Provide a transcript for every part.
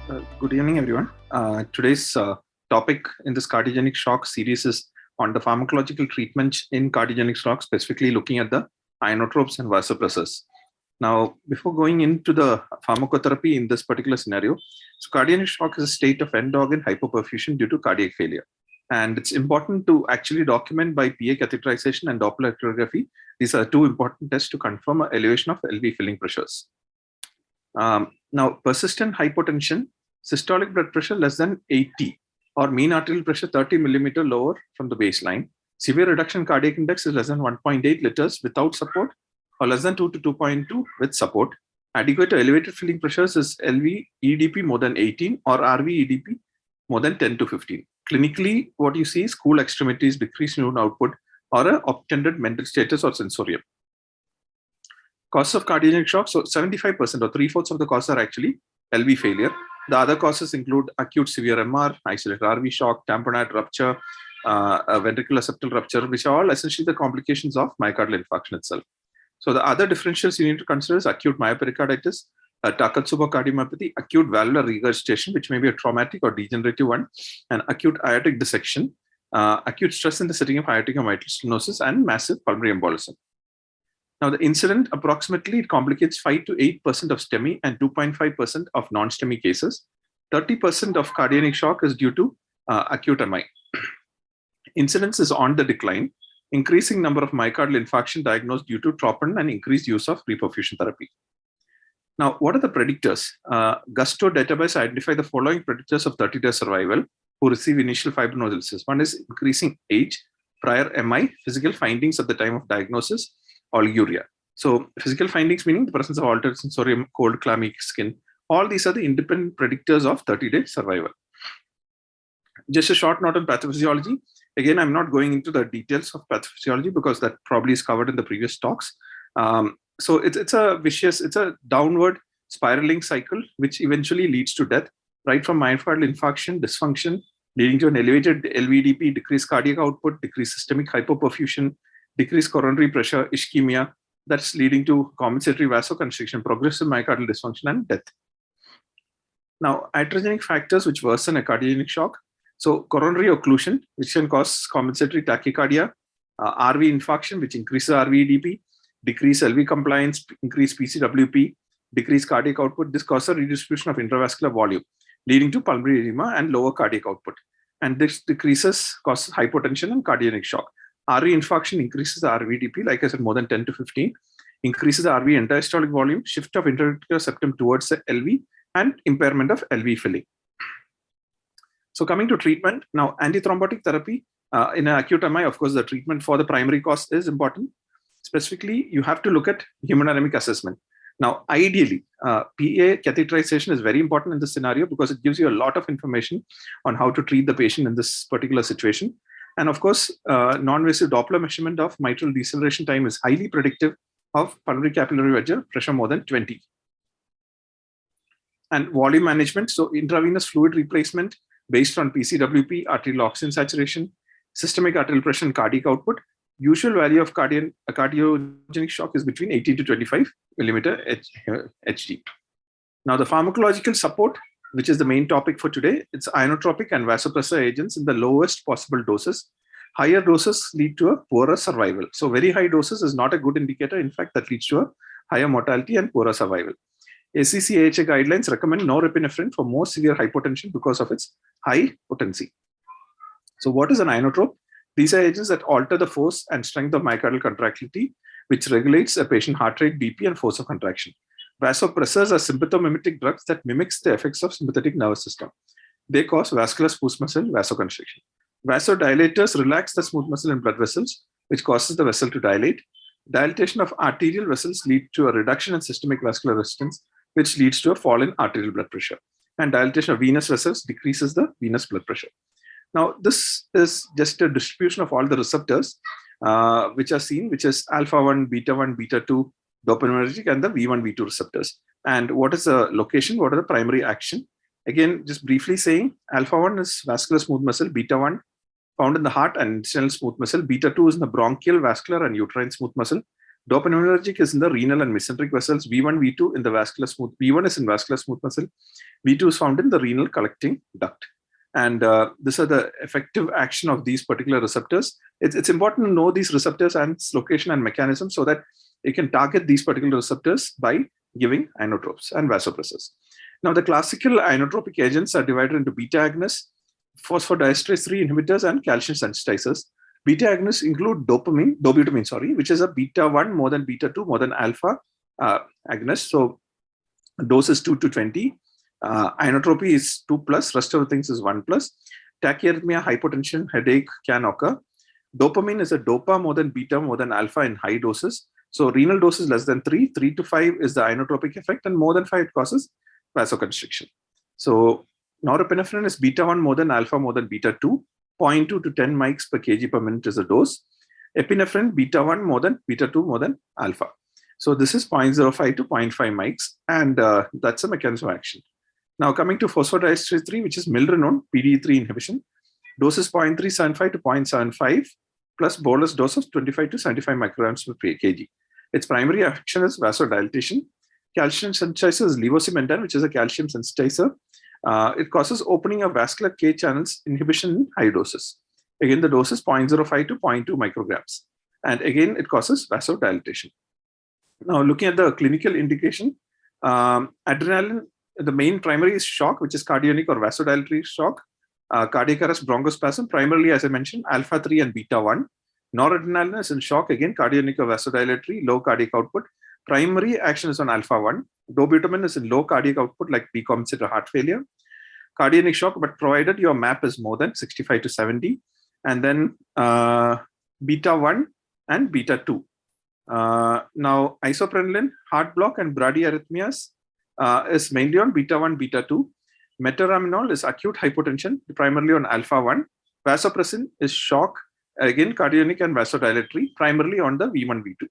Good evening, everyone. Today's topic in this cardiogenic shock series is on the pharmacological treatment in cardiogenic shock, specifically looking at the inotropes and vasopressors. Now, before going into the pharmacotherapy in this particular scenario, so cardiogenic shock is a state of end organ hypoperfusion due to cardiac failure. And it's important to actually document by PA catheterization and Doppler electrography. These are two important tests to confirm an elevation of LV filling pressures. Now, persistent hypotension, systolic blood pressure less than 80 or mean arterial pressure 30 millimeter lower from the baseline. Severe reduction in cardiac index is less than 1.8 liters without support or less than 2 to 2.2 with support. Adequate to elevated filling pressures is LV EDP more than 18 or RV EDP more than 10 to 15. Clinically, what you see is cool extremities, decreased neuron output, or an obtended mental status or sensorium. Causes of cardiogenic shock, so 75% or 3/4 of the causes are actually LV failure. The other causes include acute severe MR, isolated RV shock, tamponade rupture, ventricular septal rupture, which are all essentially the complications of myocardial infarction itself. So the other differentials you need to consider is acute myopericarditis, Takotsubo cardiomyopathy, acute valvular regurgitation, which may be a traumatic or degenerative one, and acute aortic dissection, acute stress in the setting of aortic or mitral stenosis, and massive pulmonary embolism. Now, the incident approximately it complicates 5 to 8% of STEMI and 2.5% of non-STEMI cases. 30% of cardiogenic shock is due to acute MI. Incidence is on the decline. Increasing number of myocardial infarction diagnosed due to troponin and increased use of reperfusion therapy. Now, what are the predictors? Gusto database identify the following predictors of 30-day survival who receive initial fibrinolysis. One is increasing age, prior MI, physical findings at the time of diagnosis, oliguria. So physical findings meaning the presence of altered sensorium, cold, clammy skin. All these are the independent predictors of 30-day survival. Just a short note on pathophysiology. Again, I'm not going into the details of pathophysiology because that probably is covered in the previous talks. So it's a downward spiraling cycle, which eventually leads to death, right from myocardial infarction, dysfunction, leading to an elevated LVDP, decreased cardiac output, decreased systemic hypoperfusion, decreased coronary pressure, ischemia, that's leading to compensatory vasoconstriction, progressive myocardial dysfunction, and death. Now, iatrogenic factors which worsen a cardiogenic shock. So, coronary occlusion, which can cause compensatory tachycardia, RV infarction, which increases RV-EDP, decreased LV compliance, increased PCWP, decreased cardiac output. This causes a redistribution of intravascular volume, leading to pulmonary edema and lower cardiac output. And this causes hypotension and cardiogenic shock. RV infarction increases the RVDP, like I said, more than 10 to 15, increases the RV diastolic volume, shift of intraventricular septum towards the LV, and impairment of LV filling. So coming to treatment, now antithrombotic therapy in an acute MI, of course, the treatment for the primary cause is important. Specifically, you have to look at hemodynamic assessment. Now, ideally, PA catheterization is very important in this scenario because it gives you a lot of information on how to treat the patient in this particular situation. And of course, non-invasive Doppler measurement of mitral deceleration time is highly predictive of pulmonary capillary pressure more than 20. And volume management, so intravenous fluid replacement based on PCWP, arterial oxygen saturation, systemic arterial pressure, and cardiac output. Usual value of cardiogenic shock is between 18 to 25 millimeter Hg. Now, the pharmacological support, which is the main topic for today, it's inotropic and vasopressor agents in the lowest possible doses. Higher doses lead to a poorer survival. So very high doses is not a good indicator. In fact, that leads to a higher mortality and poorer survival. ACC-AHA guidelines recommend norepinephrine for more severe hypotension because of its high potency. So what is an inotrope? These are agents that alter the force and strength of myocardial contractility, which regulates a patient heart rate, BP, and force of contraction. Vasopressors are sympathomimetic drugs that mimics the effects of sympathetic nervous system. They cause vascular smooth muscle vasoconstriction. Vasodilators relax the smooth muscle in blood vessels, which causes the vessel to dilate. Dilatation of arterial vessels leads to a reduction in systemic vascular resistance, which leads to a fall in arterial blood pressure. And dilatation of venous vessels decreases the venous blood pressure. Now, this is just a distribution of all the receptors which are seen, which is alpha-1, beta-1, beta-2, dopaminergic, and the V1, V2 receptors. And what is the location? What are the primary action? Again, just briefly saying, alpha-1 is vascular smooth muscle, beta-1 found in the heart and intestinal smooth muscle, beta-2 is in the bronchial, vascular, and uterine smooth muscle, Dopaminergic is in the renal and mesenteric vessels. V1, V2 in the vascular smooth. V1 is in vascular smooth muscle. V2 is found in the renal collecting duct. And these are the effective action of these particular receptors. It's important to know these receptors and its location and mechanism so that you can target these particular receptors by giving inotropes and vasopressors. Now, the classical inotropic agents are divided into beta agonists, phosphodiesterase 3 inhibitors, and calcium sensitizers. Beta agonists include dobutamine, which is a beta 1 more than beta 2 more than alpha agonist. So dose is 2 to 20. Inotropy is 2 plus, rest of the things is 1 plus. Tachyarrhythmia, hypotension, headache can occur. Dopamine is a dopa more than beta more than alpha in high doses. So renal dose is less than 3. 3 to 5 is the inotropic effect, and more than 5 causes vasoconstriction. So norepinephrine is beta 1 more than alpha more than beta 2. 0.2 to 10 mics per kg per minute is the dose. Epinephrine, beta 1 more than beta 2 more than alpha. So this is 0.05 to 0.5 mics, and that's a mechanism of action. Now coming to phosphodiesterase 3, which is milrinone, PDE3 inhibition. Dose is 0.375 to 0.75 plus bolus dose of 25 to 75 micrograms per kg. Its primary action is vasodilatation. Calcium sensitizer is levosimendan, which is a calcium sensitizer. It causes opening of vascular K channels, inhibition in high doses. Again, the dose is 0.05 to 0.2 micrograms. And again, it causes vasodilatation. Now, looking at the clinical indication, adrenaline, the main primary is shock, which is cardiogenic or vasodilatory shock. Cardiac arrest, bronchospasm, primarily, as I mentioned, alpha 3 and beta 1. Noradrenaline is in shock, again, cardiogenic or vasodilatory, low cardiac output. Primary action is on alpha 1. Dobutamine is in low cardiac output, like decompensated heart failure. Cardiogenic shock, but provided your MAP is more than 65 to 70. And then beta 1 and beta 2. Now, isoprenaline, heart block, and bradyarrhythmias is mainly on beta 1, beta 2. Metaraminol is acute hypotension, primarily on alpha 1. Vasopressin is shock, again, cardiogenic and vasodilatory, primarily on the V1, V2.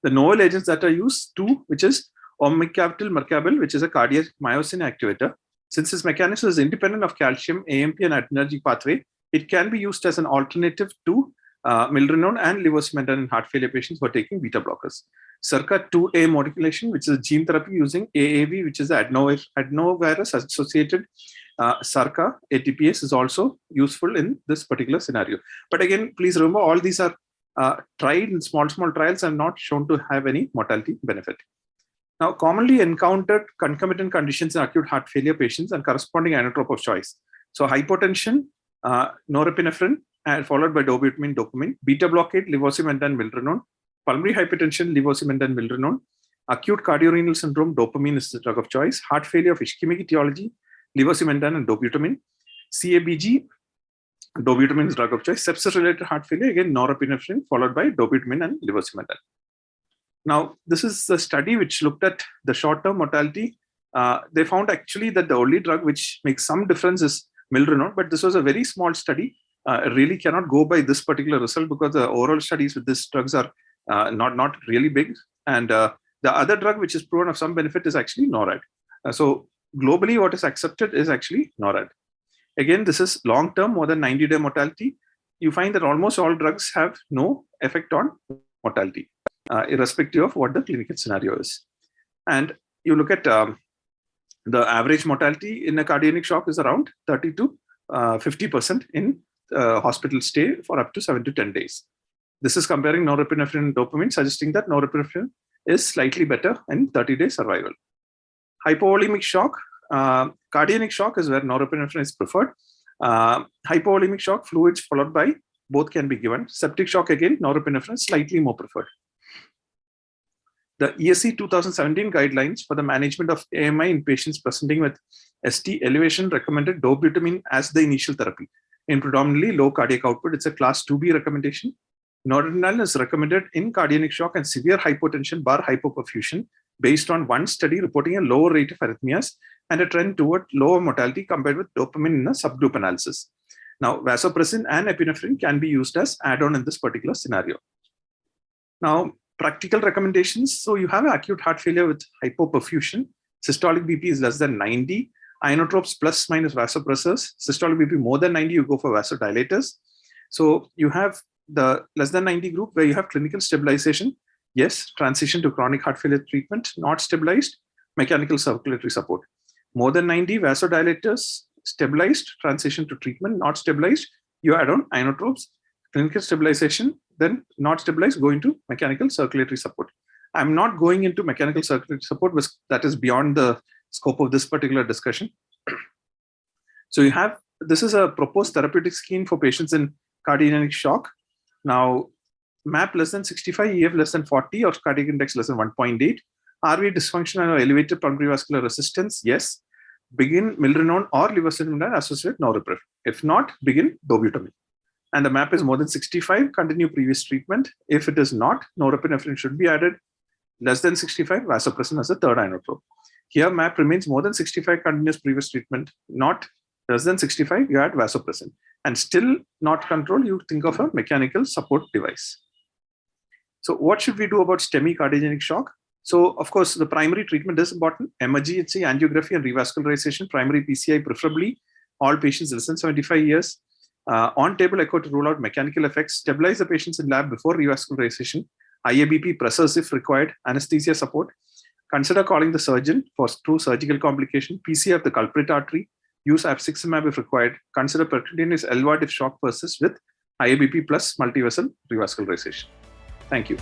The novel agents that are used, two, which is omecamtiv mecarbil, which is a cardiac myosin activator. Since its mechanism is independent of calcium, AMP, and adrenergic pathway, it can be used as an alternative to milrinone and levosimendan in heart failure patients who are taking beta blockers. SERCA2A modulation, which is a gene therapy using AAV, which is the adenovirus associated SERCA ATPase, is also useful in this particular scenario. But again, please remember, all these are tried in small trials and not shown to have any mortality benefit. Now, commonly encountered concomitant conditions in acute heart failure patients and corresponding inotrope of choice. So hypotension, norepinephrine, and followed by dobutamine, dopamine, beta blockade, levosimendan, milrinone, pulmonary hypertension, levosimendan, milrinone, acute cardiorenal syndrome, dopamine is the drug of choice, heart failure of ischemic etiology, levosimendan and dobutamine, CABG, dobutamine is drug of choice, sepsis-related heart failure, again, norepinephrine, followed by dobutamine and levosimendan. Now, this is a study which looked at the short-term mortality. They found actually that the only drug which makes some difference is milrinone, but this was a very small study. Really cannot go by this particular result because the overall studies with these drugs are not really big. And the other drug which is proven of some benefit is actually NORAD. So globally, what is accepted is actually NORAD. Again, this is long-term, more than 90-day mortality. You find that almost all drugs have no effect on mortality, irrespective of what the clinical scenario is. And you look at the average mortality in a cardiogenic shock is around 30 to 50% in hospital stay for up to 7 to 10 days. This is comparing norepinephrine and dopamine, suggesting that norepinephrine is slightly better in 30-day survival. Hypovolemic shock, cardiogenic shock is where norepinephrine is preferred. Hypovolemic shock, fluids followed by both can be given. Septic shock, again, norepinephrine slightly more preferred. The ESC 2017 guidelines for the management of AMI in patients presenting with ST elevation recommended dobutamine as the initial therapy. In predominantly low cardiac output, it's a class 2B recommendation. Noradrenaline is recommended in cardiogenic shock and severe hypotension bar hypoperfusion based on one study reporting a lower rate of arrhythmias and a trend toward lower mortality compared with dopamine in a subgroup analysis. Now, vasopressin and epinephrine can be used as add-on in this particular scenario. Now, practical recommendations. So you have acute heart failure with hypoperfusion. Systolic BP is less than 90. Inotropes plus minus vasopressors. Systolic BP more than 90, you go for vasodilators. So you have the less than 90 group where you have clinical stabilization, yes, transition to chronic heart failure treatment, not stabilized, mechanical circulatory support. More than 90 vasodilators, stabilized, transition to treatment, not stabilized, you add on inotropes, clinical stabilization, then not stabilized, go into mechanical circulatory support. I'm not going into mechanical circulatory support, that is beyond the scope of this particular discussion. So you have, this is a proposed therapeutic scheme for patients in cardiogenic shock. Now, MAP less than 65, EF less than 40, or cardiac index less than 1.8. RV dysfunction and elevated pulmonary vascular resistance, yes. Begin milrinone or levosimendan associated norepinephrine. If not, begin dobutamine. And the MAP is more than 65, continue previous treatment. If it is not, norepinephrine should be added. Less than 65, vasopressin as a third inotrope. Here, MAP remains more than 65, continuous previous treatment. Not less than 65, you add vasopressin. And still not controlled, you think of a mechanical support device. So what should we do about STEMI cardiogenic shock? So of course, the primary treatment is important. emergency angiography and revascularization, primary PCI preferably, all patients less than 75 years. On-table echo to rule out mechanical effects, stabilize the patients in lab before revascularization, IABP pressors if required, anesthesia support. Consider calling the surgeon for true surgical complication, PCI of the culprit artery, use abciximab if required, consider percutaneous LVAD if shock persists with IABP plus multivessel revascularization. Thank you.